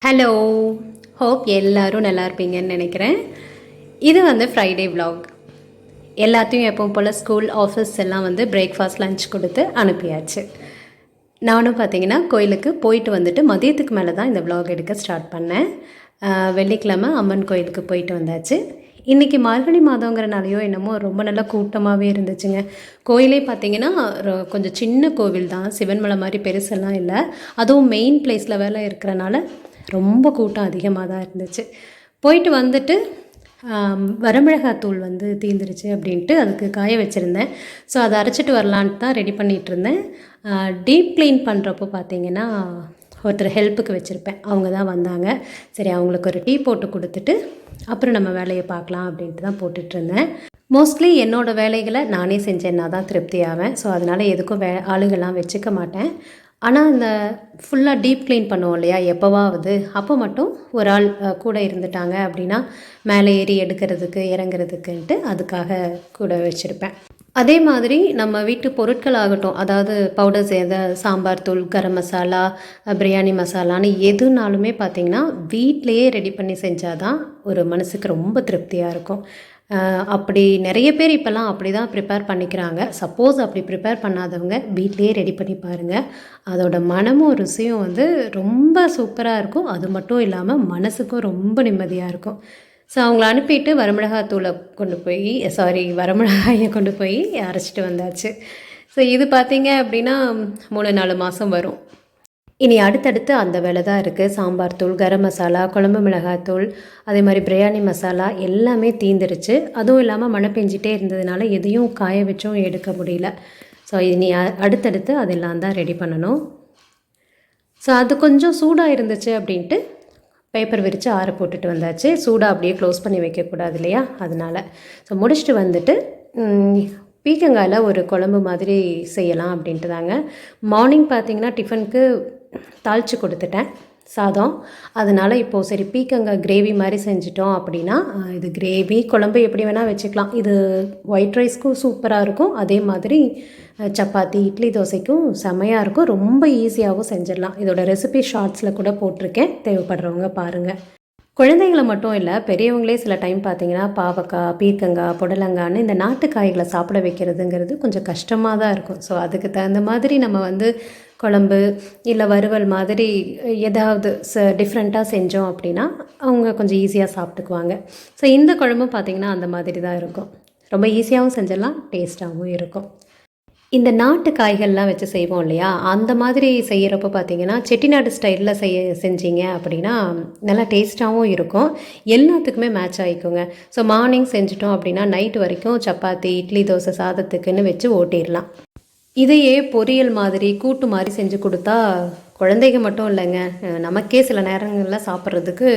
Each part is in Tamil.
ஹலோ, ஹோப் எல்லோரும் நல்லா இருப்பீங்கன்னு நினைக்கிறேன். இது ஃப்ரைடே vlog. எல்லாத்தையும் எப்பவும் போல் ஸ்கூல் ஆஃபீஸ் எல்லாம் பிரேக்ஃபாஸ்ட் லஞ்ச் கொடுத்து அனுப்பியாச்சு. நானும் பார்த்தீங்கன்னா கோயிலுக்கு போயிட்டு வந்துட்டு மதியத்துக்கு மேலே தான் இந்த vlog எடுக்க ஸ்டார்ட் பண்ணேன். வெள்ளிக்கிழமை அம்மன் கோயிலுக்கு போயிட்டு வந்தாச்சு. இன்றைக்கி மார்கழி மாதங்கிறனாலையோ என்னமோ ரொம்ப நல்லா கூட்டமாகவே இருந்துச்சுங்க. கோயிலே பார்த்திங்கன்னா கொஞ்சம் சின்ன கோவில் தான், சிவன்மலை மாதிரி பெருசெல்லாம் இல்லை. அதுவும் மெயின் பிளேஸில் வேலை இருக்கிறனால ரொம்ப கூட்டம் அதிகமாக தான் இருந்துச்சு. போயிட்டு வந்துட்டு வரமிளகாத்தூள் தீந்துருச்சு அப்படின்ட்டு அதுக்கு காய வச்சுருந்தேன். ஸோ அதை அரைச்சிட்டு வரலான்ட்டு தான் ரெடி பண்ணிகிட்ருந்தேன். டீப் க்ளீன் பண்ணுறப்போ பார்த்திங்கன்னா ஒருத்தர் ஹெல்ப்புக்கு வச்சுருப்பேன், அவங்க தான் வந்தாங்க. சரி, அவங்களுக்கு ஒரு டீ போட்டு கொடுத்துட்டு அப்புறம் நம்ம வேலையை பார்க்கலாம் அப்படின்ட்டு தான் போட்டுட்ருந்தேன். மோஸ்ட்லி என்னோடய வேலைகளை நானே செஞ்சேன்னா தான் திருப்தி ஆவேன். ஸோ அதனால் எதுக்கும் ஆளுகள்லாம் வச்சுக்க மாட்டேன். ஆனால் இந்த ஃபுல்லாக டீப் க்ளீன் பண்ணுவோம் இல்லையா, எப்போவாவது அப்போ மட்டும் ஒரு ஆள் கூட இருந்துட்டாங்க அப்படின்னா மேலே ஏறி எடுக்கிறதுக்கு இறங்குறதுக்குன்ட்டு அதுக்காக கூட வச்சுருப்பேன். அதே மாதிரி நம்ம வீட்டு பொருட்கள் ஆகட்டும், அதாவது பவுடர்ஸ் சாம்பார் தூள், கரம் மசாலா, பிரியாணி மசாலான்னு எதுனாலுமே பார்த்திங்கன்னா வீட்டிலையே ரெடி பண்ணி செஞ்சால் தான் ஒரு மனசுக்கு ரொம்ப திருப்தியாக இருக்கும். அப்படி நிறைய பேர் இப்போல்லாம் அப்படி தான் ப்ரிப்பேர் பண்ணிக்கிறாங்க. சப்போஸ் அப்படி ப்ரிப்பேர் பண்ணாதவங்க வீட்லேயே ரெடி பண்ணி பாருங்கள். அதோட மனமும் ருசியும் ரொம்ப சூப்பராக இருக்கும். அது மட்டும் இல்லாமல் மனசுக்கும் ரொம்ப நிம்மதியாக இருக்கும். ஸோ அவங்கள அனுப்பிட்டு வரமிளகாயை கொண்டு போய் அரைச்சிட்டு வந்தாச்சு. ஸோ இது பார்த்திங்க அப்படின்னா 3-4 மாதம் வரும். இனி அடுத்தடுத்து அந்த வேலை தான் இருக்குது. சாம்பார் தூள், கரம் மசாலா, குழம்பு மிளகாத்தூள், அதே மாதிரி பிரியாணி மசாலா எல்லாமே தீந்துருச்சு. அதுவும் இல்லாமல் மழை பெஞ்சிட்டே இருந்ததுனால எதையும் காய வச்சும் எடுக்க முடியல. ஸோ இனி அடுத்தடுத்து அதெல்லாம் தான் ரெடி பண்ணணும். ஸோ அது கொஞ்சம் சூடாக இருந்துச்சு அப்படின்ட்டு பேப்பர் விரித்து ஆற போட்டுட்டு வந்தாச்சு. சூடாக அப்படியே க்ளோஸ் பண்ணி வைக்கக்கூடாது இல்லையா, அதனால். ஸோ முடிச்சுட்டு வந்துட்டு பீக்கங்காயில் ஒரு குழம்பு மாதிரி செய்யலாம் அப்படின்ட்டு தாங்க. மார்னிங் பார்த்திங்கன்னா டிஃபனுக்கு தாளித்து கொடுத்துட்டேன் சாதம். அதனால் இப்போது சரி பீக்கங்காய் கிரேவி மாதிரி செஞ்சிட்டோம் அப்படின்னா, இது கிரேவி குழம்பு எப்படி வேணால் வச்சுக்கலாம். இது ஒயிட் ரைஸ்க்கும் சூப்பராக இருக்கும். அதே மாதிரி சப்பாத்தி, இட்லி, தோசைக்கும் செமையாக இருக்கும். ரொம்ப ஈஸியாகவும் செஞ்சிடலாம். இதோட ரெசிபி ஷார்ட்ஸில் கூட போட்டிருக்கேன், தேவைப்படுறவங்க பாருங்கள். குழந்தைகளை மட்டும் இல்லை, பெரியவங்களே சில டைம் பார்த்திங்கன்னா பாவக்காய், பீர்க்கங்காய், புடலங்கான்னு இந்த நாட்டு காய்களை சாப்பிட வைக்கிறதுங்கிறது கொஞ்சம் கஷ்டமாக தான் இருக்கும். ஸோ அதுக்கு தகுந்த மாதிரி நம்ம குழம்பு இல்லை வறுவல் மாதிரி ஏதாவது டிஃப்ரெண்ட்டாக செஞ்சோம் அப்படின்னா அவங்க கொஞ்சம் ஈஸியாக சாப்பிட்டுக்குவாங்க. ஸோ இந்த குழம்பும் பார்த்திங்கன்னா அந்த மாதிரி தான் இருக்கும். ரொம்ப ஈஸியாகவும் செஞ்சிடலாம், டேஸ்ட்டாகவும் இருக்கும். இந்த நாட்டு காய்கள்லாம் வச்சு செய்வோம் இல்லையா, அந்த மாதிரி செய்கிறப்போ பார்த்திங்கன்னா செட்டிநாடு ஸ்டைலில் செஞ்சீங்க அப்படின்னா நல்லா டேஸ்ட்டாகவும் இருக்கும், எல்லாத்துக்குமே மேட்ச் ஆகிக்குங்க. ஸோ மார்னிங் செஞ்சிட்டோம் அப்படின்னா நைட்டு வரைக்கும் சப்பாத்தி, இட்லி, தோசை, சாதத்துக்குன்னு வச்சு ஓட்டிடலாம். இதையே பொரியல் மாதிரி கூட்டு மாதிரி செஞ்சு கொடுத்தா குழந்தைங்க மட்டும் இல்லைங்க, நமக்கே சில நேரங்களில் சாப்பிட்றதுக்கு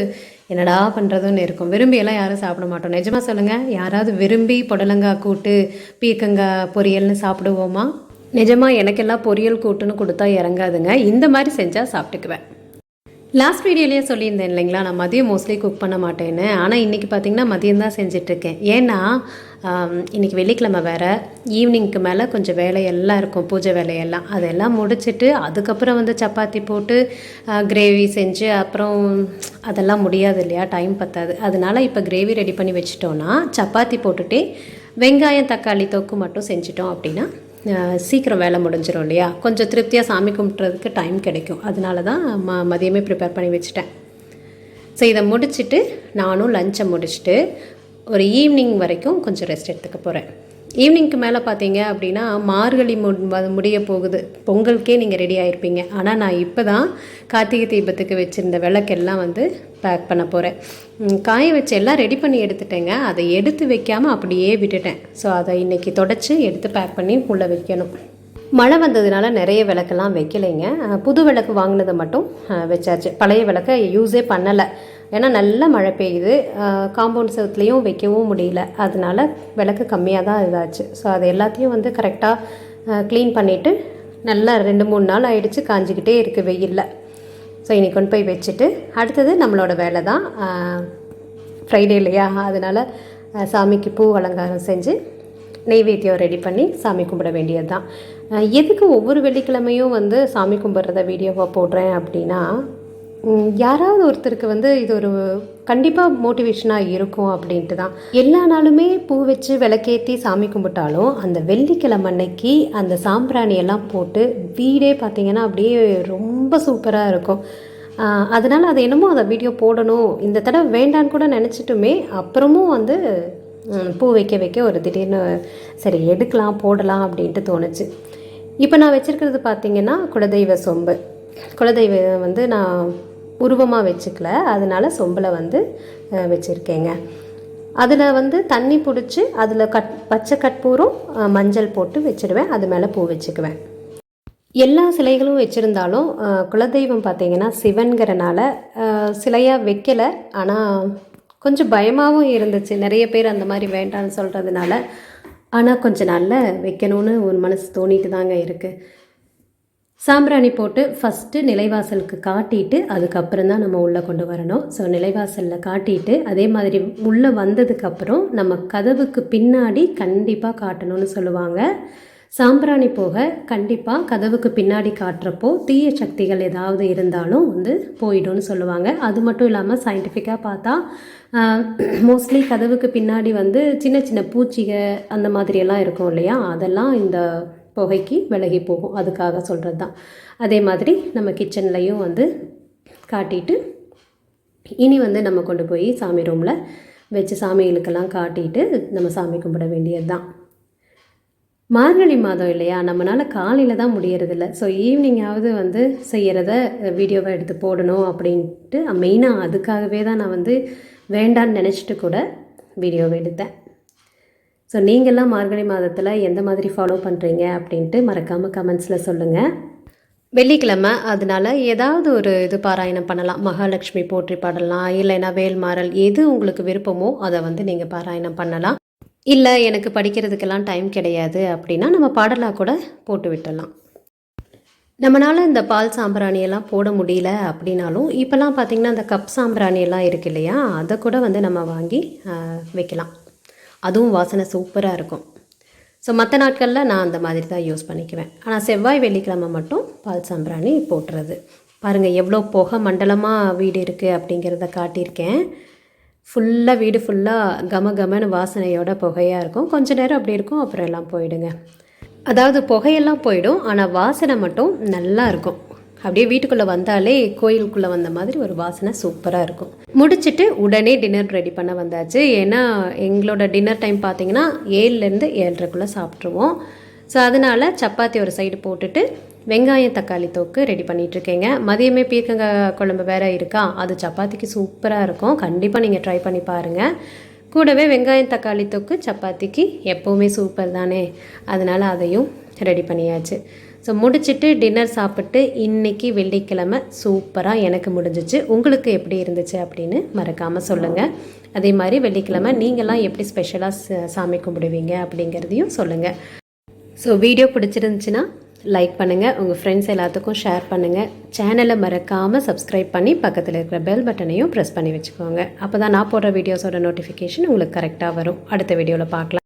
என்னடா பண்ணுறதுன்னு இருக்கும். விரும்பியெல்லாம் யாரும் சாப்பிட மாட்டோம். நிஜமாக சொல்லுங்கள், யாராவது விரும்பி புடலங்காய் கூட்டு, பீர்க்கங்காய் பொரியல்னு சாப்பிடுவோமா? நிஜமாக எனக்கெல்லாம் பொரியல் கூட்டுன்னு கொடுத்தா இறங்காதுங்க. இந்த மாதிரி செஞ்சால் சாப்பிட்டுக்குவேன். லாஸ்ட் வீடியோலேயே சொல்லியிருந்தேன் இல்லைங்களா, நான் மதியம் மோஸ்ட்லி குக் பண்ண மாட்டேன்னு. ஆனால் இன்றைக்கி பார்த்திங்கன்னா மதியம் தான் செஞ்சிட்ருக்கேன். ஏன்னா இன்றைக்கி வெள்ளிக்கிழமை வேறு, ஈவினிங்க்கு மேலே கொஞ்சம் வேலையெல்லாம் இருக்கும், பூஜை வேலையெல்லாம். அதெல்லாம் முடிச்சுட்டு அதுக்கப்புறம் சப்பாத்தி போட்டு கிரேவி செஞ்சு அப்புறம் அதெல்லாம் முடியாது இல்லையா, டைம் பத்தாது. அதனால் இப்போ கிரேவி ரெடி பண்ணி வச்சிட்டோன்னா சப்பாத்தி போட்டுகிட்டே வெங்காயம் தக்காளி தொக்கு மட்டும் செஞ்சிட்டோம் அப்படின்னா சீக்கிரம் வேலை முடிஞ்சிடும் இல்லையா, கொஞ்சம் திருப்தியாக சாமி கும்பிட்றதுக்கு டைம் கிடைக்கும். அதனால தான் மதியமே ப்ரிப்பேர் பண்ணி வச்சுட்டேன். ஸோ இதை முடிச்சுட்டு நானும் லஞ்சை முடிச்சுட்டு ஒரு ஈவினிங் வரைக்கும் கொஞ்சம் ரெஸ்ட் எடுத்துக்க போகிறேன். ஈவினிங்க்கு மேலே பார்த்தீங்க அப்படின்னா மார்கழி முடிய போகுது. பொங்கலுக்கே நீங்கள் ரெடி ஆகிருப்பீங்க. ஆனால் நான் இப்போ தான் கார்த்திகை தீபத்துக்கு வச்சுருந்த விளக்கெல்லாம் பேக் பண்ண போகிறேன். காய வச்சு எல்லாம் ரெடி பண்ணி எடுத்துட்டேங்க. அதை எடுத்து வைக்காமல் அப்படியே விட்டுட்டேன். ஸோ அதை இன்றைக்கி தொடச்சி எடுத்து பேக் பண்ணி உள்ளே வைக்கணும். மழை வந்ததுனால நிறைய விளக்கெல்லாம் வைக்கலைங்க. புது விளக்கு வாங்கினதை மட்டும் வச்சாச்சு. பழைய விளக்கை யூஸே பண்ணலை. ஏன்னா நல்லா மழை பெய்யுது, காம்பவுண்ட் செவுத்துலேயும் வைக்கவும் முடியல. அதனால் விளக்கு கம்மியாக தான் இதாச்சு. ஸோ அது எல்லாத்தையும் கரெக்டாக க்ளீன் பண்ணிவிட்டு நல்லா 2-3 நாள் ஆகிடுச்சு, காஞ்சிக்கிட்டே இருக்குது வெயிலில். ஸோ இன்றைக்கி கொண்டு போய் வச்சுட்டு அடுத்தது நம்மளோட வேலை தான். ஃப்ரைடே இல்லையா, அதனால் சாமிக்கு பூ அலங்காரம் செஞ்சு நெய்வேத்தியம் ரெடி பண்ணி சாமி கும்பிட வேண்டியது தான். எதுக்கு ஒவ்வொரு வெள்ளிக்கிழமையும் சாமி கும்பிட்றத வீடியோவாக போடுறேன் அப்படின்னா, யாராவது ஒருத்தருக்கு வந்து இது ஒரு கண்டிப்பாக மோட்டிவேஷனாக இருக்கும் அப்படின்ட்டு தான். எல்லா நாளுமே பூ வச்சு விளக்கேற்றி சாமி கும்பிட்டாலும் அந்த வெள்ளிக்கிழமை அன்னைக்கு அந்த சாம்பிராணியெல்லாம் போட்டு வீடே பார்த்திங்கன்னா அப்படியே ரொம்ப சூப்பராக இருக்கும். அதனால் அது என்னமோ அதை வீடியோ போடணும், இந்த தடவை வேண்டான்னு கூட நினச்சிட்டுமே அப்புறமும் வந்து பூ வைக்க ஒரு திடீர்னு சரி எடுக்கலாம் போடலாம் அப்படின்ட்டு தோணுச்சு. இப்போ நான் வச்சுருக்கிறது பார்த்திங்கன்னா குலதெய்வ சொம்பு. குலதெய்வம் வந்து நான் உருவமாக வச்சுக்கல, அதனால் சொம்பில் வந்து வச்சுருக்கேங்க. அதில் வந்து தண்ணி பிடிச்சி அதில் பச்சை கற்பூரம் மஞ்சள் போட்டு வச்சுடுவேன். அது மேலே பூ வச்சுக்குவேன். எல்லா சிலைகளும் வச்சுருந்தாலும் குலதெய்வம் பார்த்திங்கன்னா சிவன்கிறனால சிலையாக வைக்கலை. ஆனால் கொஞ்சம் பயமாகவும் இருந்துச்சு, நிறைய பேர் அந்த மாதிரி வேண்டான்னு சொல்கிறதுனால. ஆனால் கொஞ்சம் நல்லா வைக்கணும்னு ஒரு மனசு தோணிட்டு தாங்க இருக்குது. சாம்பிராணி போட்டு ஃபஸ்ட்டு நிலைவாசலுக்கு காட்டிட்டு அதுக்கப்புறம் தான் நம்ம உள்ளே கொண்டு வரணும். ஸோ நிலைவாசலில் காட்டிட்டு அதே மாதிரி உள்ளே வந்ததுக்கப்புறம் நம்ம கதவுக்கு பின்னாடி கண்டிப்பாக காட்டணும்னு சொல்லுவாங்க. சாம்பிராணி போக கண்டிப்பாக கதவுக்கு பின்னாடி காட்டுறப்போ தீய சக்திகள் ஏதாவது இருந்தாலும் வந்து போயிடும்னு சொல்லுவாங்க. அது மட்டும் இல்லாமல் சயின்டிஃபிக்காக பார்த்தா மோஸ்ட்லி கதவுக்கு பின்னாடி வந்து சின்ன சின்ன பூச்சிகை அந்த மாதிரியெல்லாம் இருக்கும் இல்லையா, அதெல்லாம் இந்த புகைக்கு விலகி போகும், அதுக்காக சொல்கிறது தான். அதே மாதிரி நம்ம கிச்சன்லையும் வந்து காட்டிட்டு இனி வந்து நம்ம கொண்டு போய் சாமி ரூமில் வச்சு சாமிகளுக்கெல்லாம் காட்டிட்டு நம்ம சாமி கும்பிட வேண்டியது தான். மார்கழி மாதம் இல்லையா, நம்மளால் காலையில் தான் முடியறதில்ல. ஸோ ஈவினிங்காவது வந்து செய்கிறத வீடியோவை எடுத்து போடணும் அப்படின்ட்டு மெயினாக அதுக்காகவே தான் நான் வந்து வேண்டான்னு நினச்சிட்டு கூட வீடியோவை எடுத்தேன். ஸோ நீங்கள்லாம் மார்கழி மாதத்தில் எந்த மாதிரி ஃபாலோ பண்ணுறீங்க அப்படின்ட்டு மறக்காமல் கமெண்ட்ஸில் சொல்லுங்கள். வெள்ளிக்கிழமை அதனால் ஏதாவது ஒரு இது பாராயணம் பண்ணலாம். மகாலட்சுமி போற்றி பாடலாம், இல்லைன்னா வேல்மாறல், எது உங்களுக்கு விருப்பமோ அதை வந்து நீங்கள் பாராயணம் பண்ணலாம். இல்லை எனக்கு படிக்கிறதுக்கெல்லாம் டைம் கிடையாது அப்படின்னா நம்ம பாடலாக கூட போட்டு விட்டுடலாம். நம்மளால் இந்த பால் சாம்பிராணியெல்லாம் போட முடியல அப்படின்னாலும் இப்போல்லாம் பார்த்திங்கன்னா அந்த கப் சாம்பிராணியெல்லாம் இருக்குது இல்லையா, அதை கூட வந்து நம்ம வாங்கி வைக்கலாம். அதுவும் வாசனை சூப்பராக இருக்கும். ஸோ மற்ற நாட்களில் நான் அந்த மாதிரி தான் யூஸ் பண்ணிக்குவேன். ஆனால் செவ்வாய் வெள்ளிக்கிழமை மட்டும் பால் சாம்பிராணி போட்டுறது. பாருங்கள் எவ்வளோ புகை மண்டலமாக வீடு இருக்குது அப்படிங்கிறத காட்டியிருக்கேன். ஃபுல்லாக வீடு ஃபுல்லாக கமகமன்னு வாசனையோட புகையாக இருக்கும். கொஞ்சம் நேரம் அப்படி இருக்கும், அப்புறம் எல்லாம் போயிடுங்க. அதாவது புகையெல்லாம் போயிடும், ஆனால் வாசனை மட்டும் நல்லா இருக்கும். அப்படியே வீட்டுக்குள்ளே வந்தாலே கோயிலுக்குள்ளே வந்த மாதிரி ஒரு வாசனை சூப்பராக இருக்கும். முடிச்சுட்டு உடனே டின்னர் ரெடி பண்ண வந்தாச்சு. ஏன்னா எங்களோட டின்னர் டைம் பார்த்திங்கன்னா 7லேருந்து 7:30 சாப்பிட்ருவோம். ஸோ அதனால் சப்பாத்தி ஒரு சைடு போட்டுட்டு வெங்காயம் தக்காளி தொக்கு ரெடி பண்ணிகிட்ருக்கேங்க. மதியமே பீர்க்கங்காய் குழம்பு வேறு இருக்கா, அது சப்பாத்திக்கு சூப்பராக இருக்கும். கண்டிப்பாக நீங்கள் ட்ரை பண்ணி பாருங்கள். கூடவே வெங்காயம் தக்காளி தொக்கு சப்பாத்திக்கு எப்போவுமே சூப்பர் தானே, அதனால் அதையும் ரெடி பண்ணியாச்சு. ஸோ முடிச்சுட்டு டின்னர் சாப்பிட்டு இன்றைக்கி வெள்ளிக்கிழமை சூப்பராக எனக்கு முடிஞ்சிச்சு. உங்களுக்கு எப்படி இருந்துச்சு அப்படின்னு மறக்காமல் சொல்லுங்கள். அதே மாதிரி வெள்ளிக்கிழமை நீங்களாம் எப்படி ஸ்பெஷலாக சாமி கும்பிடுவீங்க அப்படிங்கிறதையும் சொல்லுங்கள். ஸோ வீடியோ பிடிச்சிருந்துச்சின்னா லைக் பண்ணுங்கள், உங்கள் ஃப்ரெண்ட்ஸ் எல்லாத்துக்கும் ஷேர் பண்ணுங்கள். சேனலை மறக்காமல் சப்ஸ்கிரைப் பண்ணி பக்கத்தில் இருக்கிற பெல் பட்டனையும் ப்ரெஸ் பண்ணி வச்சுக்கோங்க. அப்போ தான் நான் போடுற வீடியோஸோட நோட்டிஃபிகேஷன் உங்களுக்கு கரெக்டாக வரும். அடுத்த வீடியோவில் பார்க்கலாம்.